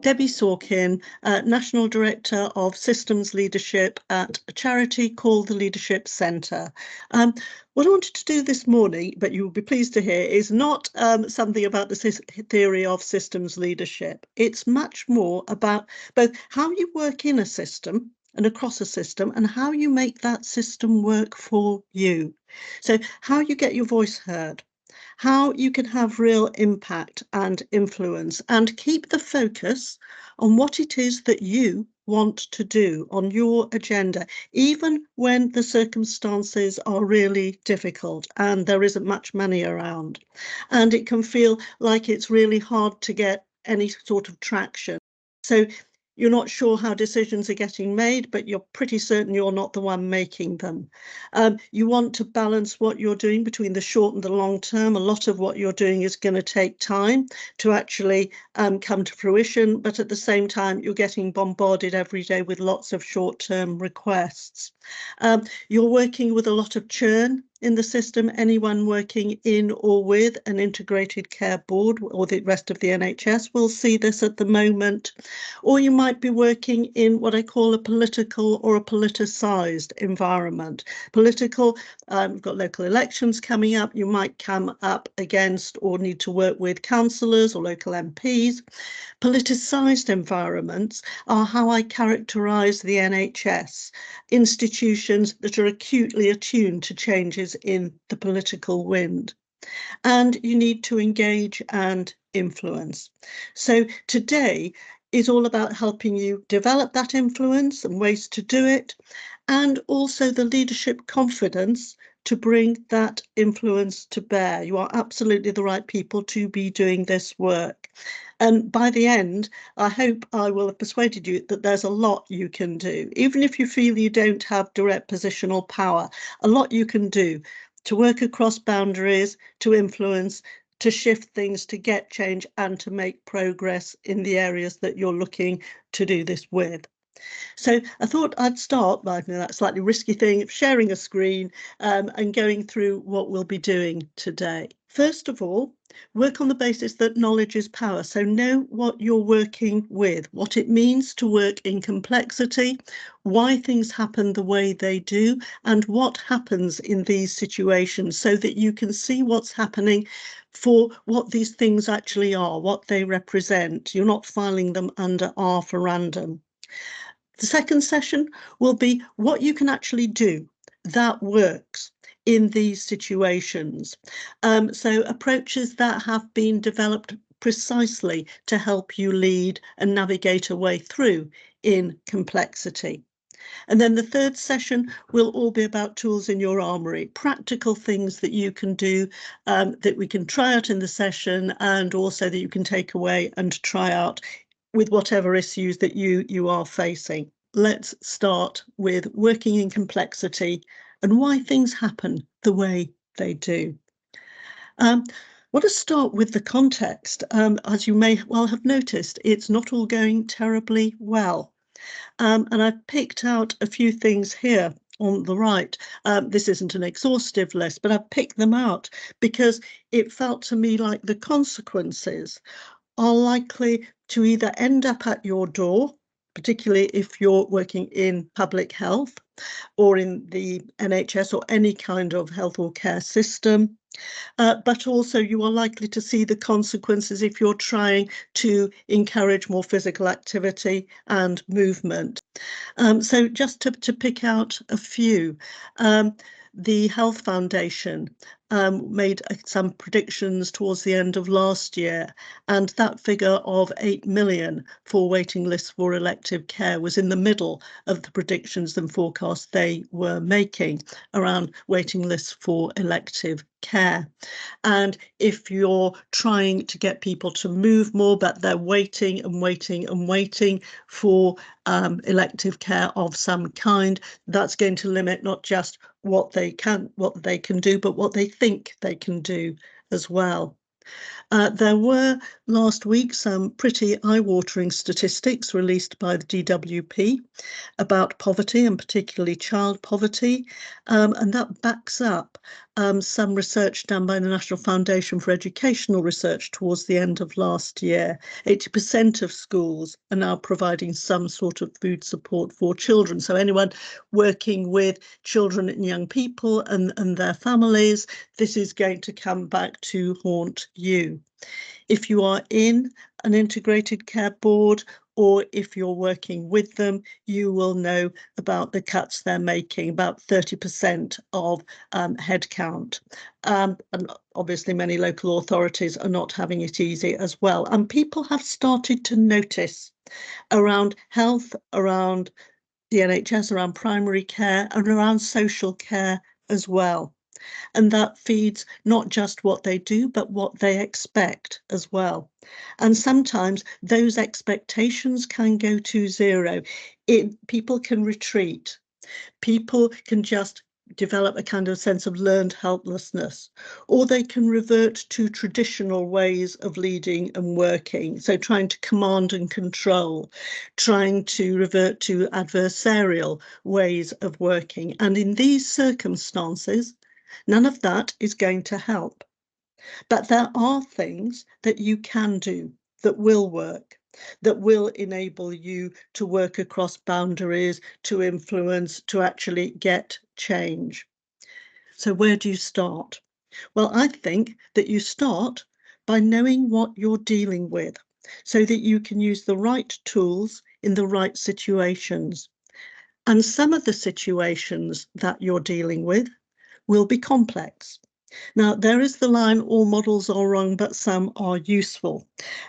Debbie Sorkin, National Director of Systems Leadership at a charity called the Leadership Centre. What I wanted to do this morning, but you will be pleased to hear, is not something about the theory of systems leadership. It's much more about both how you work in a system and across a system and how you make that system work for you. So how you get your voice heard, how you can have real impact and influence and keep the focus on what it is that you want to do on your agenda, even when the circumstances are really difficult and there isn't much money around. And it can feel like it's really hard to get any sort of traction. So you're not sure how decisions are getting made, but you're pretty certain you're not the one making them. You want to balance what you're doing between the short and the long term. A lot of what you're doing is going to take time to actually come to fruition, but at the same time, you're getting bombarded every day with lots of short-term requests. You're working with a lot of churn in the system. Anyone working in or with an integrated care board or the rest of the NHS will see this at the moment. Or you might be working in what I call a political or a politicised environment. Political, we've got local elections coming up. You might come up against or need to work with councillors or local MPs. Politicised environments are how I characterise the NHS, institutions that are acutely attuned to changes in the political wind. And you need to engage and influence. So today is all about helping you develop that influence and ways to do it, and also the leadership confidence to bring that influence to bear. You are absolutely the right people to be doing this work. And by the end, I hope I will have persuaded you that there's a lot you can do. Even if you feel you don't have direct positional power, a lot you can do to work across boundaries, to influence, to shift things, to get change and to make progress in the areas that you're looking to do this with. So I thought I'd start by that slightly risky thing of sharing a screen and going through what we'll be doing today. First of all, work on the basis that knowledge is power. So know what you're working with, what it means to work in complexity, why things happen the way they do, and what happens in these situations so that you can see what's happening for what these things actually are, what they represent. You're not filing them under R for random. The second session will be what you can actually do that works in these situations. So approaches that have been developed precisely to help you lead and navigate a way through in complexity. And then the third session will all be about tools in your armoury, practical things that you can do, that we can try out in the session and also that you can take away and try out with whatever issues that you are facing. Let's start with working in complexity and why things happen the way they do. I want to start with the context. As you may well have noticed, it's not all going terribly well. And I've picked out a few things here on the right. This isn't an exhaustive list, but I've picked them out because it felt to me like the consequences are likely to either end up at your door, particularly if you're working in public health or in the NHS or any kind of health or care system. But also you are likely to see the consequences if you're trying to encourage more physical activity and movement. So just to pick out a few, the Health Foundation made some predictions towards the end of last year, and that figure of 8 million for waiting lists for elective care was in the middle of the predictions and forecasts they were making around waiting lists for elective care. And if you're trying to get people to move more, but they're waiting and waiting and waiting for elective care of some kind, that's going to limit not just what they can do, but what they think they can do as well. There were last week some pretty eye-watering statistics released by the DWP about poverty and particularly child poverty, and that backs up some research done by the National Foundation for Educational Research towards the end of last year. 80% of schools are now providing some sort of food support for children. So anyone working with children and young people and their families, this is going to come back to haunt you. If you are in an integrated care board, or if you're working with them, you will know about the cuts they're making, about 30% of headcount. And obviously many local authorities are not having it easy as well. And people have started to notice around health, around the NHS, around primary care, and around social care as well. And that feeds not just what they do, but what they expect as well. And sometimes those expectations can go to zero. People can retreat. People can just develop a kind of sense of learned helplessness, or they can revert to traditional ways of leading and working. So trying to command and control, trying to revert to adversarial ways of working. And in these circumstances, none of that is going to help. But there are things that you can do that will work, that will enable you to work across boundaries, to influence, to actually get change. So where do you start? Well, I think that you start by knowing what you're dealing with so that you can use the right tools in the right situations. And some of the situations that you're dealing with will be complex. Now, there is the line, all models are wrong, but some are useful.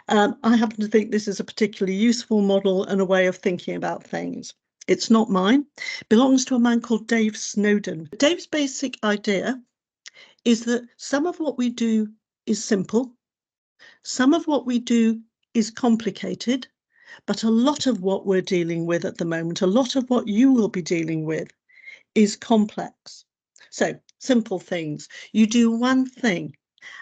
I happen to think this is a particularly useful model and a way of thinking about things. It's not mine. It belongs to a man called Dave Snowden. Dave's basic idea is that some of what we do is simple, some of what we do is complicated, but a lot of what we're dealing with at the moment, a lot of what you will be dealing with, is complex. So, simple things. You do one thing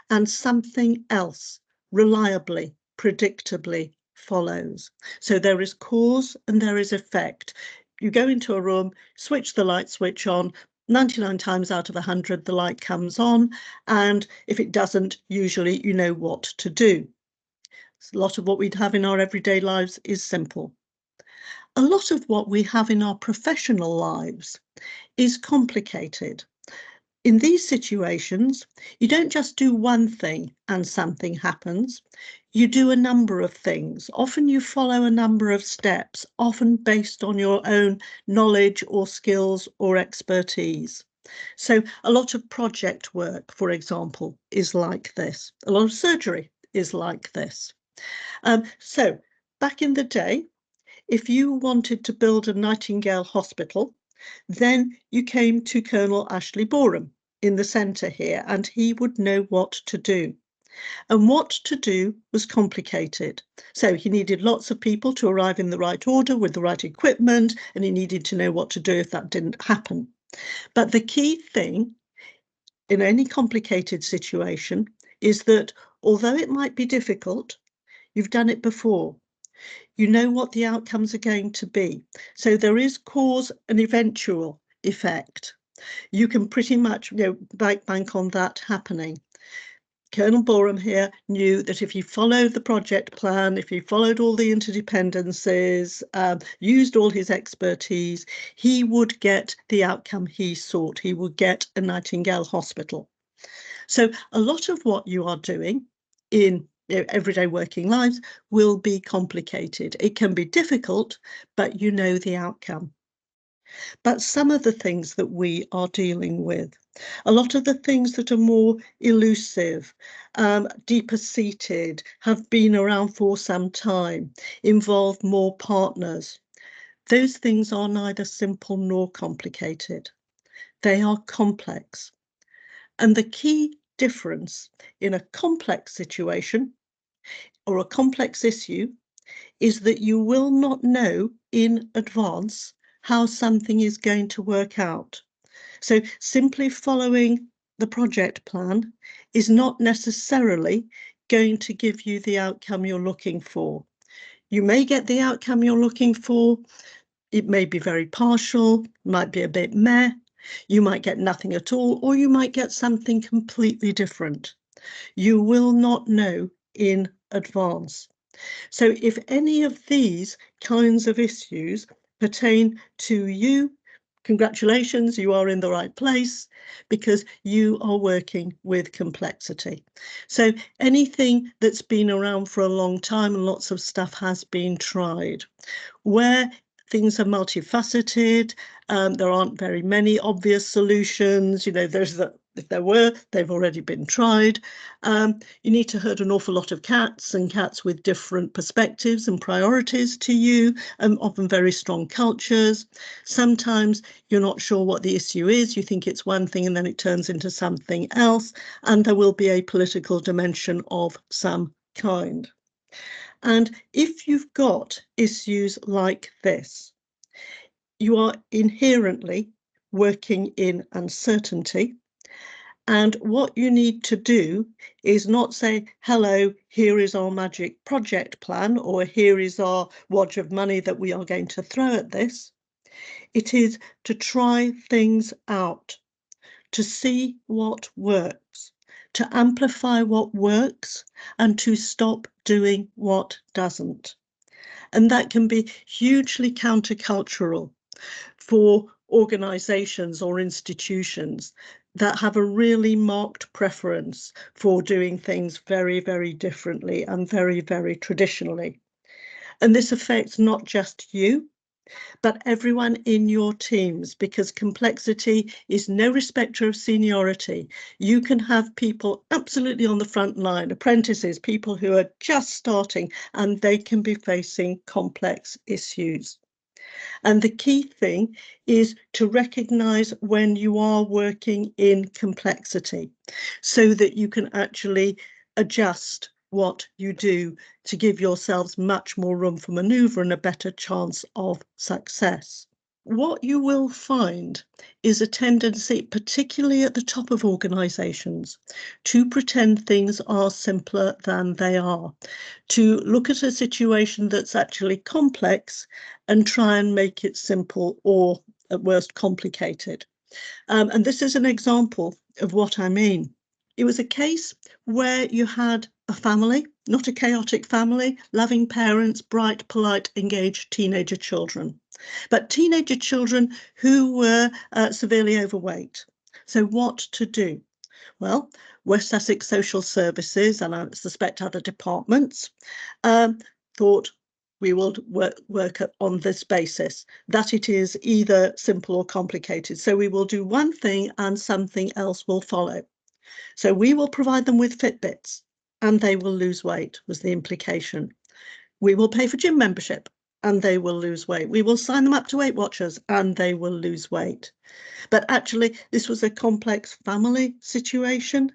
and something else reliably, predictably follows. So there is cause and there is effect. You go into a room, switch the light switch on, 99 times out of 100 the light comes on, and if it doesn't, usually you know what to do. A lot of what we'd have in our everyday lives is simple. A lot of what we have in our professional lives is complicated. In these situations, you don't just do one thing and something happens. You do a number of things. Often you follow a number of steps, often based on your own knowledge or skills or expertise. So a lot of project work, for example, is like this. A lot of surgery is like this. So back in the day, if you wanted to build a Nightingale hospital, then you came to Colonel Ashley Boreham in the centre here, and he would know what to do. And what to do was complicated. So he needed lots of people to arrive in the right order with the right equipment, and he needed to know what to do if that didn't happen. But the key thing in any complicated situation is that although it might be difficult, you've done it before. You know what the outcomes are going to be. So there is cause and eventual effect. You can pretty much bank on that happening. Colonel Boreham here knew that if he followed the project plan, if he followed all the interdependencies, used all his expertise, he would get the outcome he sought. He would get a Nightingale hospital. So a lot of what you are doing in everyday working lives will be complicated. It can be difficult, but you know the outcome. But some of the things that we are dealing with, a lot of the things that are more elusive, deeper seated, have been around for some time, involve more partners. Those things are neither simple nor complicated. They are complex. And the key difference in a complex situation or a complex issue is that you will not know in advance how something is going to work out. So simply following the project plan is not necessarily going to give you the outcome you're looking for. You may get the outcome you're looking for. It may be very partial, might be a bit meh, You might get nothing at all, or you might get something completely different. You will not know in advance. So if any of these kinds of issues pertain to you, congratulations, you are in the right place because you are working with complexity. So anything that's been around for a long time and lots of stuff has been tried, where things are multifaceted, there aren't very many obvious solutions. If there were, they've already been tried. You need to herd an awful lot of cats, and cats with different perspectives and priorities to you, often very strong cultures. Sometimes you're not sure what the issue is. You think it's one thing and then it turns into something else, and there will be a political dimension of some kind. And if you've got issues like this, you are inherently working in uncertainty. And what you need to do is not say, hello, here is our magic project plan, or here is our wad of money that we are going to throw at this. It is to try things out, to see what works, to amplify what works, and to stop doing what doesn't. And that can be hugely countercultural for organisations or institutions that have a really marked preference for doing things very, very differently and very, very traditionally. And this affects not just you, but everyone in your teams, because complexity is no respecter of seniority. You can have people absolutely on the front line, apprentices, people who are just starting, and they can be facing complex issues. And the key thing is to recognise when you are working in complexity so that you can actually adjust what you do to give yourselves much more room for manoeuvre and a better chance of success. What you will find is a tendency, particularly at the top of organisations, to pretend things are simpler than they are, to look at a situation that's actually complex and try and make it simple or, at worst, complicated. And this is an example of what I mean. It was a case where you had a family, not a chaotic family, loving parents, bright, polite, engaged teenager children, but teenager children who were severely overweight. So what to do? Well, West Sussex Social Services, and I suspect other departments, thought we will work on this basis, that it is either simple or complicated. So we will do one thing and something else will follow. So we will provide them with Fitbits and they will lose weight, was the implication. We will pay for gym membership and they will lose weight. We will sign them up to Weight Watchers and they will lose weight. But actually, this was a complex family situation.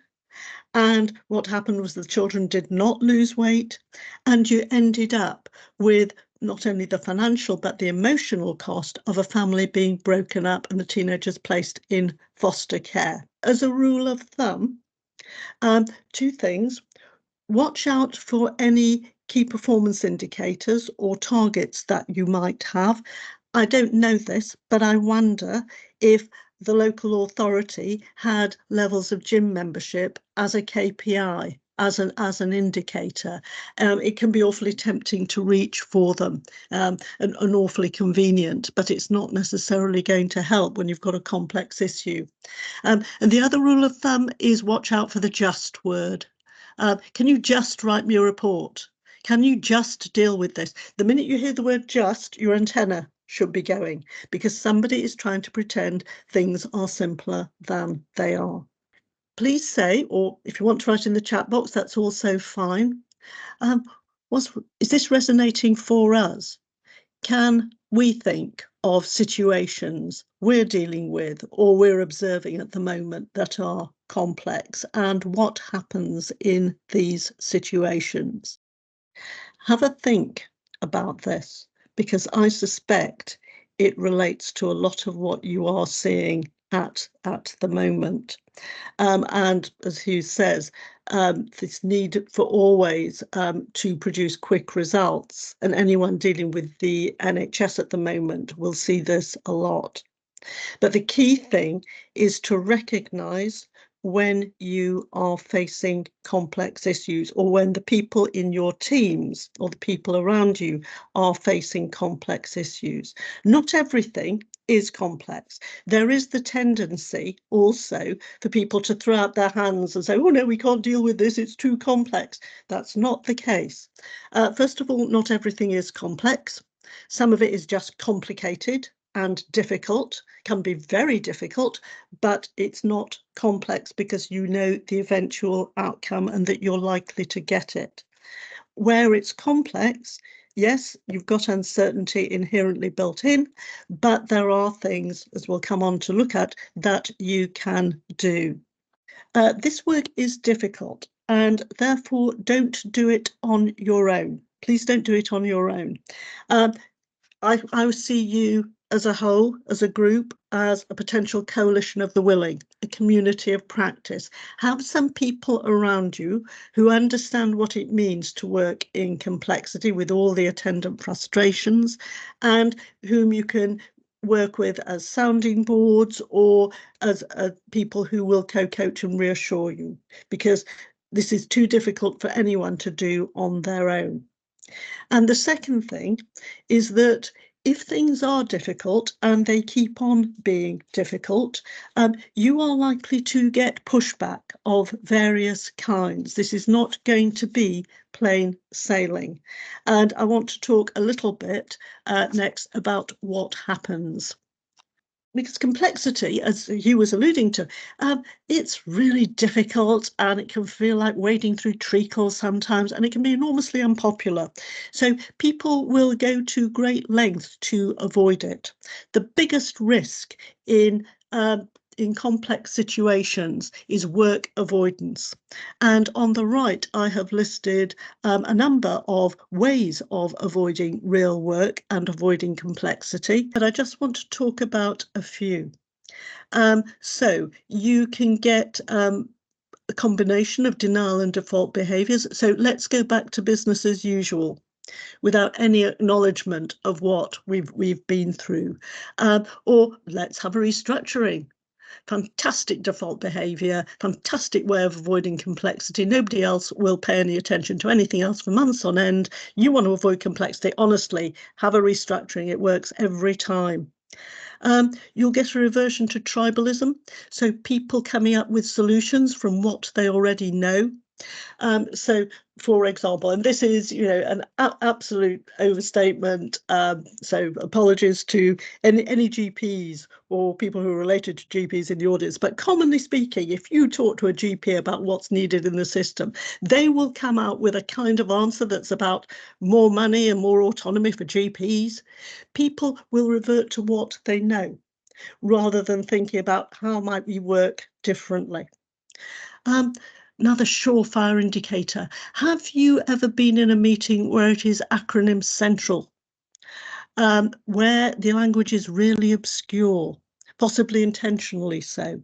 And what happened was the children did not lose weight. And you ended up with not only the financial, but the emotional cost of a family being broken up and the teenagers placed in foster care. As a rule of thumb, two things. Watch out for any key performance indicators or targets that you might have. I don't know this, but I wonder if the local authority had levels of gym membership as a KPI, as an indicator. It can be awfully tempting to reach for them and awfully convenient, but it's not necessarily going to help when you've got a complex issue. And the other rule of thumb is watch out for the just word. Can you just write me a report? Can you just deal with this? The minute you hear the word just, your antenna should be going because somebody is trying to pretend things are simpler than they are. Please say, or if you want to write in the chat box, that's also fine. Is this resonating for us? Can we think of situations we're dealing with or we're observing at the moment that are complex, and what happens in these situations? Have a think about this, because I suspect it relates to a lot of what you are seeing at the moment. And as Hugh says, this need for always to produce quick results, and anyone dealing with the NHS at the moment will see this a lot. But the key thing is to recognise when you are facing complex issues, or when the people in your teams or the people around you are facing complex issues. Not everything is complex. There is the tendency also for people to throw out their hands and say, oh no, we can't deal with this, it's too complex. That's not the case. First of all, not everything is complex. Some of it is just complicated and difficult, can be very difficult, but it's not complex because you know the eventual outcome and that you're likely to get it. Where it's complex, yes, you've got uncertainty inherently built in, but there are things, as we'll come on to look at, that you can do. This work is difficult, and therefore don't do it on your own. Please don't do it on your own. I see you as a whole, as a group, as a potential coalition of the willing, a community of practice. Have some people around you who understand what it means to work in complexity with all the attendant frustrations, and whom you can work with as sounding boards or as people who will co-coach and reassure you, because this is too difficult for anyone to do on their own. And the second thing is that if things are difficult and they keep on being difficult, you are likely to get pushback of various kinds. This is not going to be plain sailing. And I want to talk a little bit next about what happens. Because complexity, as Hugh was alluding to, it's really difficult and it can feel like wading through treacle sometimes, and it can be enormously unpopular. So people will go to great lengths to avoid it. The biggest risk in complex situations is work avoidance. And on the right, I have listed a number of ways of avoiding real work and avoiding complexity, but I just want to talk about a few. So you can get a combination of denial and default behaviours. So let's go back to business as usual, without any acknowledgement of what we've been through. Or let's have a restructuring. Fantastic default behaviour, fantastic way of avoiding complexity. Nobody else will pay any attention to anything else for months on end. You want to avoid complexity, honestly, have a restructuring. It works every time. You'll get a reversion to tribalism, so people coming up with solutions from what they already know. So, for example, and this is, an absolute overstatement. So apologies to any GPs or people who are related to GPs in the audience. But commonly speaking, if you talk to a GP about what's needed in the system, they will come out with a kind of answer that's about more money and more autonomy for GPs. People will revert to what they know rather than thinking about how might we work differently. Another surefire indicator. Have you ever been in a meeting where it is acronym central, where the language is really obscure, possibly intentionally so?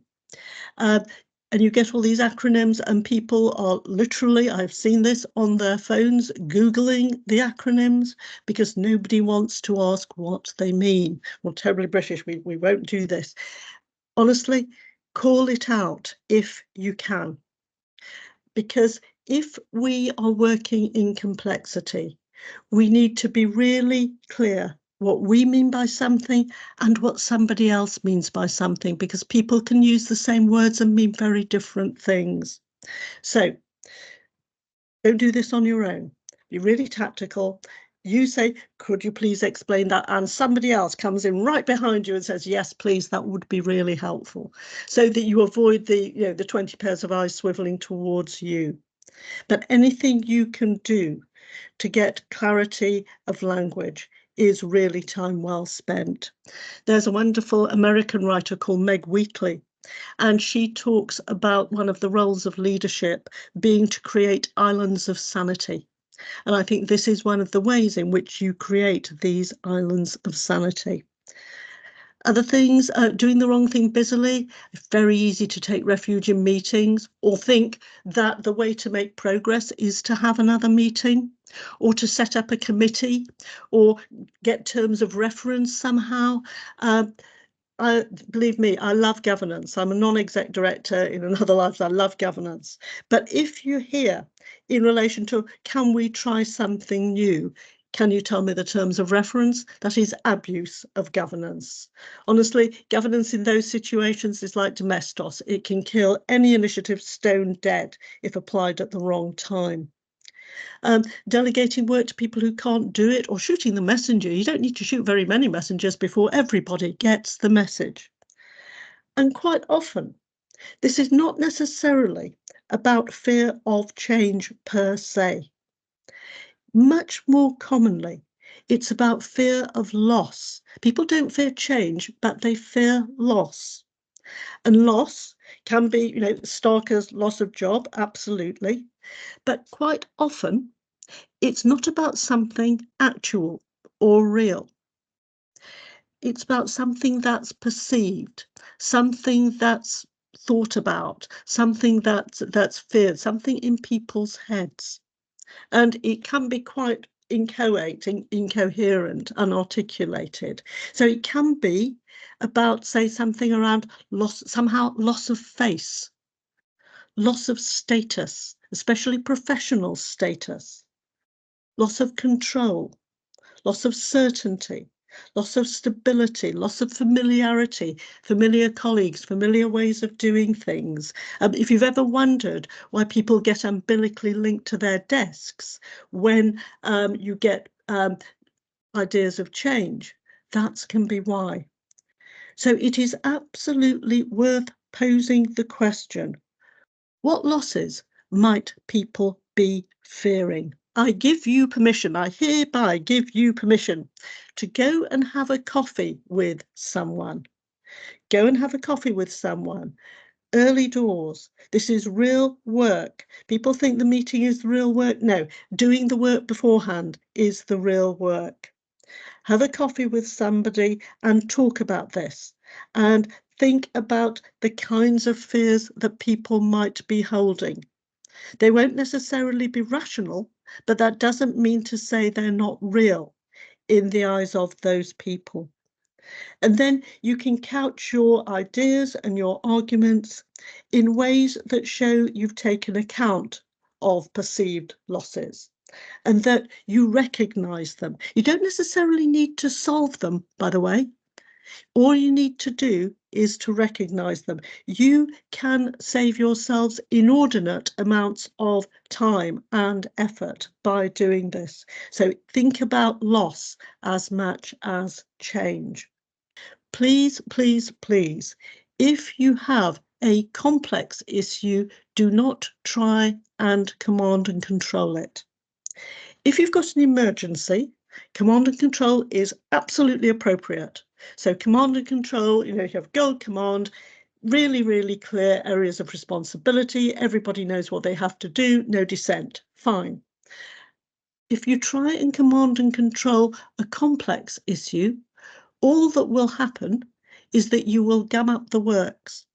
And you get all these acronyms and people are literally, I've seen this, on their phones, Googling the acronyms because nobody wants to ask what they mean. We're terribly British, we won't do this. Honestly, call it out if you can. Because if we are working in complexity, we need to be really clear what we mean by something and what somebody else means by something, because people can use the same words and mean very different things. So don't do this on your own. Be really tactical. You say, could you please explain that? And somebody else comes in right behind you and says, yes, please, that would be really helpful. So that you avoid the 20 pairs of eyes swiveling towards you. But anything you can do to get clarity of language is really time well spent. There's a wonderful American writer called Meg Wheatley, and she talks about one of the roles of leadership being to create islands of sanity. And I think this is one of the ways in which you create these islands of sanity. Other things, doing the wrong thing busily. It's very easy to take refuge in meetings or think that the way to make progress is to have another meeting or to set up a committee or get terms of reference somehow. believe me, I love governance. I'm a non-exec director in another life. I love governance. But if you're here in relation to, can we try something new? Can you tell me the terms of reference? That is abuse of governance. Honestly, governance in those situations is like domestos. It can kill any initiative stone dead if applied at the wrong time. Delegating work to people who can't do it, or shooting the messenger. You don't need to shoot very many messengers before everybody gets the message. And quite often, this is not necessarily about fear of change per se. Much more commonly, it's about fear of loss. People don't fear change, but they fear loss. And loss can be, stark as loss of job, absolutely. But quite often, it's not about something actual or real. It's about something that's perceived, something that's thought about, something that's feared, something in people's heads. And it can be quite inchoate, incoherent, unarticulated. So it can be about, say, something around loss of face, loss of status, especially professional status, loss of control, loss of certainty, loss of stability, loss of familiarity, familiar colleagues, familiar ways of doing things. If you've ever wondered why people get umbilically linked to their desks when you get ideas of change, that can be why. So it is absolutely worth posing the question, what losses might people be fearing? I give you permission, I hereby give you permission to go and have a coffee with someone. Go and have a coffee with someone. Early doors. This is real work. People think the meeting is the real work. No, doing the work beforehand is the real work. Have a coffee with somebody and talk about this. And think about the kinds of fears that people might be holding. They won't necessarily be rational, but that doesn't mean to say they're not real in the eyes of those people. And then you can couch your ideas and your arguments in ways that show you've taken account of perceived losses and that you recognise them. You don't necessarily need to solve them, by the way. All you need to do is to recognise them. You can save yourselves inordinate amounts of time and effort by doing this. So think about loss as much as change. Please, please, please, if you have a complex issue, do not try and command and control it. If you've got an emergency, command and control is absolutely appropriate. So command and control, you have gold command, really, really clear areas of responsibility. Everybody knows what they have to do, no dissent, fine. If you try and command and control a complex issue, all that will happen is that you will gum up the works,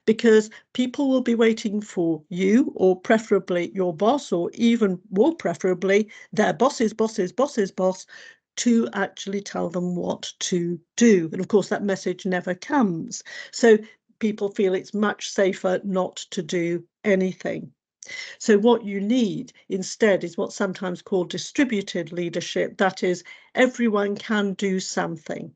because people will be waiting for you, or preferably your boss, or even more preferably their boss's boss, to actually tell them what to do. And of course, that message never comes. So people feel it's much safer not to do anything. So what you need instead is what's sometimes called distributed leadership. That is, everyone can do something.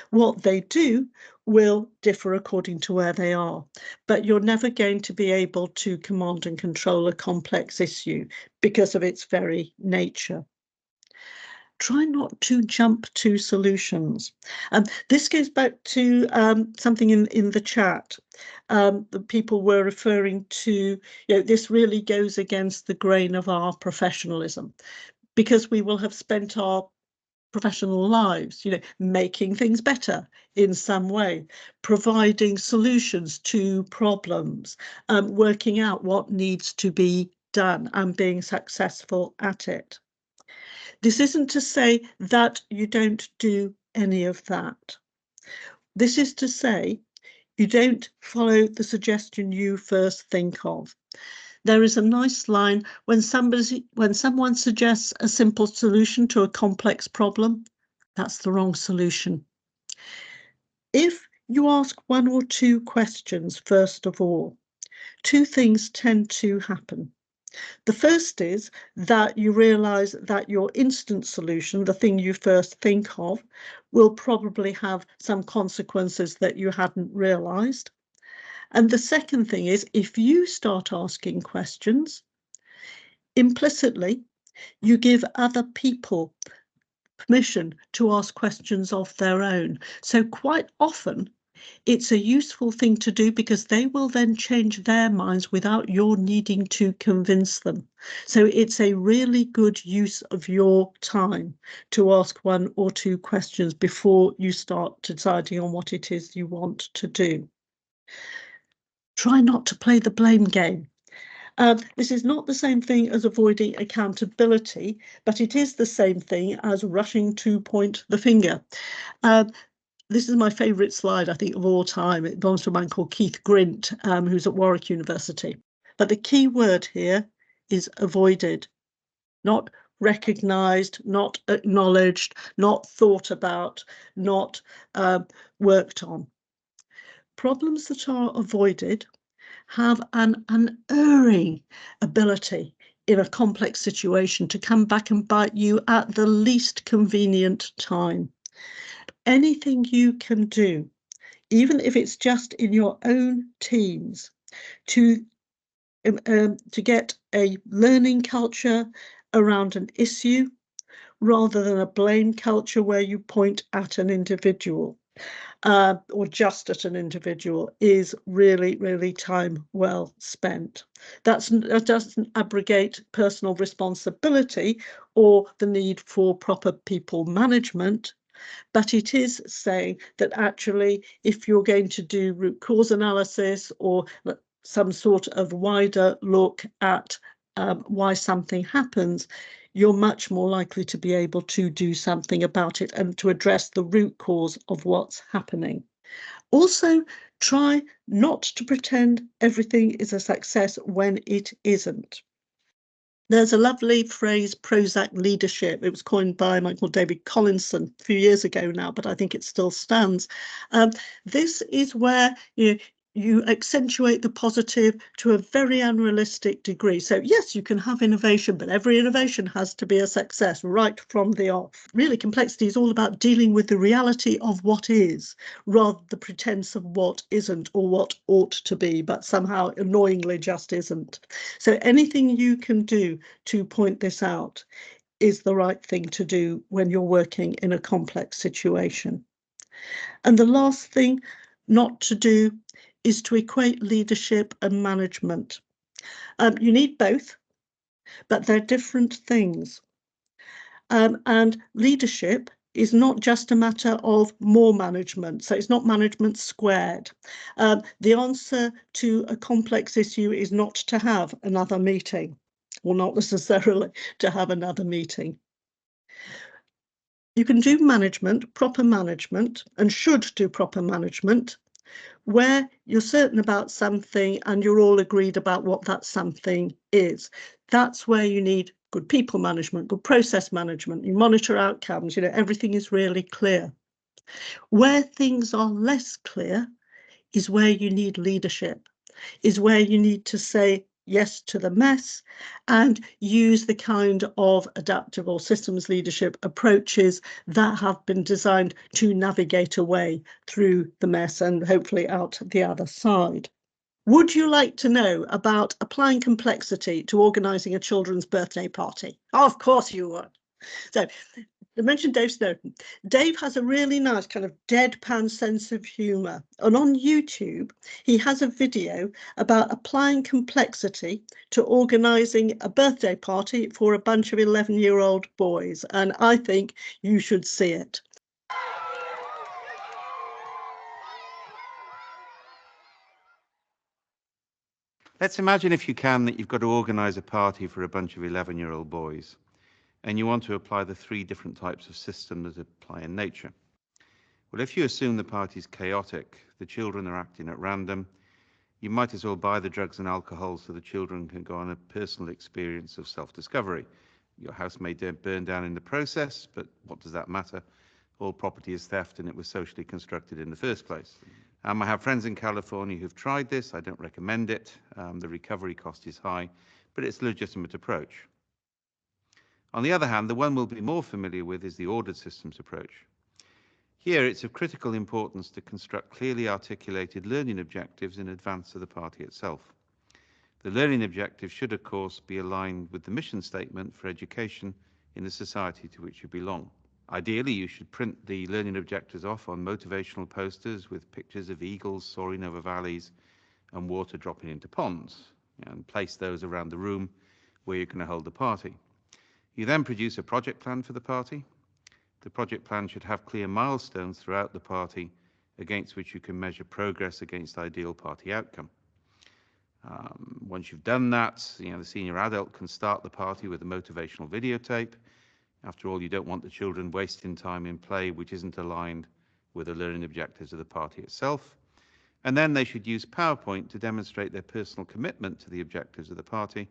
What they do will differ according to where they are, but you're never going to be able to command and control a complex issue because of its very nature. Try not to jump to solutions. This goes back to something in the chat. The people were referring to, this really goes against the grain of our professionalism, because we will have spent our professional lives, making things better in some way, providing solutions to problems, working out what needs to be done and being successful at it. This isn't to say that you don't do any of that. This is to say you don't follow the suggestion you first think of. There is a nice line when someone suggests a simple solution to a complex problem, that's the wrong solution. If You ask one or two questions first of all. Two things tend to happen. The first is that you realise that your instant solution, the thing you first think of, will probably have some consequences that you hadn't realised. And the second thing is, if you start asking questions, implicitly, you give other people permission to ask questions of their own. So quite often, it's a useful thing to do because they will then change their minds without your needing to convince them. So it's a really good use of your time to ask one or two questions before you start deciding on what it is you want to do. Try not to play the blame game. This is not the same thing as avoiding accountability, but it is the same thing as rushing to point the finger. This is my favourite slide, I think, of all time. It belongs to a man called Keith Grint, who's at Warwick University. But the key word here is avoided, not recognised, not acknowledged, not thought about, not worked on. Problems that are avoided have an unerring ability in a complex situation to come back and bite you at the least convenient time. Anything you can do, even if it's just in your own teams, to get a learning culture around an issue rather than a blame culture where you point at an individual. Or just at an individual is really, really time well spent. That doesn't abrogate personal responsibility or the need for proper people management, but it is saying that actually, if you're going to do root cause analysis or some sort of wider look at why something happens, you're much more likely to be able to do something about it and to address the root cause of what's happening. Also, try not to pretend everything is a success when it isn't. There's a lovely phrase, Prozac leadership. It was coined by a man called David Collinson a few years ago now, but I think it still stands. This is where you accentuate the positive to a very unrealistic degree. So yes, you can have innovation, but every innovation has to be a success right from the off. Really, complexity is all about dealing with the reality of what is, rather than the pretense of what isn't or what ought to be, but somehow annoyingly just isn't. So anything you can do to point this out is the right thing to do when you're working in a complex situation. And the last thing not to do is to equate leadership and management. You need both, but they're different things. And leadership is not just a matter of more management. So it's not management squared. The answer to a complex issue is not to have another meeting, or not necessarily to have another meeting. You can do management, proper management, and should do proper management, where you're certain about something and you're all agreed about what that something is. That's where you need good people management, good process management. You monitor outcomes, everything is really clear. Where things are less clear is where you need leadership, is where you need to say yes to the mess and use the kind of adaptive or systems leadership approaches that have been designed to navigate a way through the mess and hopefully out the other side. Would you like to know about applying complexity to organising a children's birthday party? Of course you would. So I mentioned Dave Snowden. Dave has a really nice kind of deadpan sense of humour. And on YouTube, he has a video about applying complexity to organising a birthday party for a bunch of 11-year-old boys. And I think you should see it. Let's imagine, if you can, that you've got to organise a party for a bunch of 11-year-old boys, and you want to apply the 3 different types of system that apply in nature. Well, if you assume the party's chaotic, the children are acting at random, you might as well buy the drugs and alcohol so the children can go on a personal experience of self-discovery. Your house may burn down in the process, but what does that matter? all property is theft and it was socially constructed in the first place. I have friends in California who've tried this. I don't recommend it. The recovery cost is high, but it's a legitimate approach. On the other hand, the one we'll be more familiar with is the ordered systems approach. Here, it's of critical importance to construct clearly articulated learning objectives in advance of the party itself. The learning objectives should, of course, be aligned with the mission statement for education in the society to which you belong. Ideally, you should print the learning objectives off on motivational posters with pictures of eagles soaring over valleys and water dropping into ponds, and place those around the room where you're going to hold the party. You then produce a project plan for the party. The project plan should have clear milestones throughout the party against which you can measure progress against ideal party outcome. Once you've done that, the senior adult can start the party with a motivational videotape. After all, you don't want the children wasting time in play which isn't aligned with the learning objectives of the party itself. And then they should use PowerPoint to demonstrate their personal commitment to the objectives of the party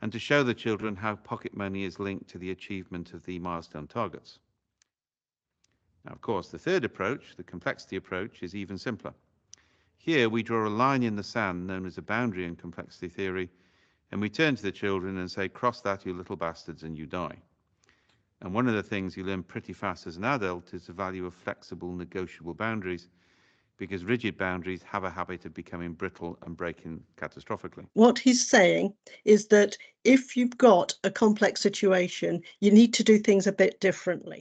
and to show the children how pocket money is linked to the achievement of the milestone targets. Now, of course, the third approach, the complexity approach, is even simpler. Here, we draw a line in the sand known as a boundary in complexity theory, and we turn to the children and say, cross that, you little bastards, and you die. And one of the things you learn pretty fast as an adult is the value of flexible, negotiable boundaries, because rigid boundaries have a habit of becoming brittle and breaking catastrophically. What he's saying is that if you've got a complex situation, you need to do things a bit differently.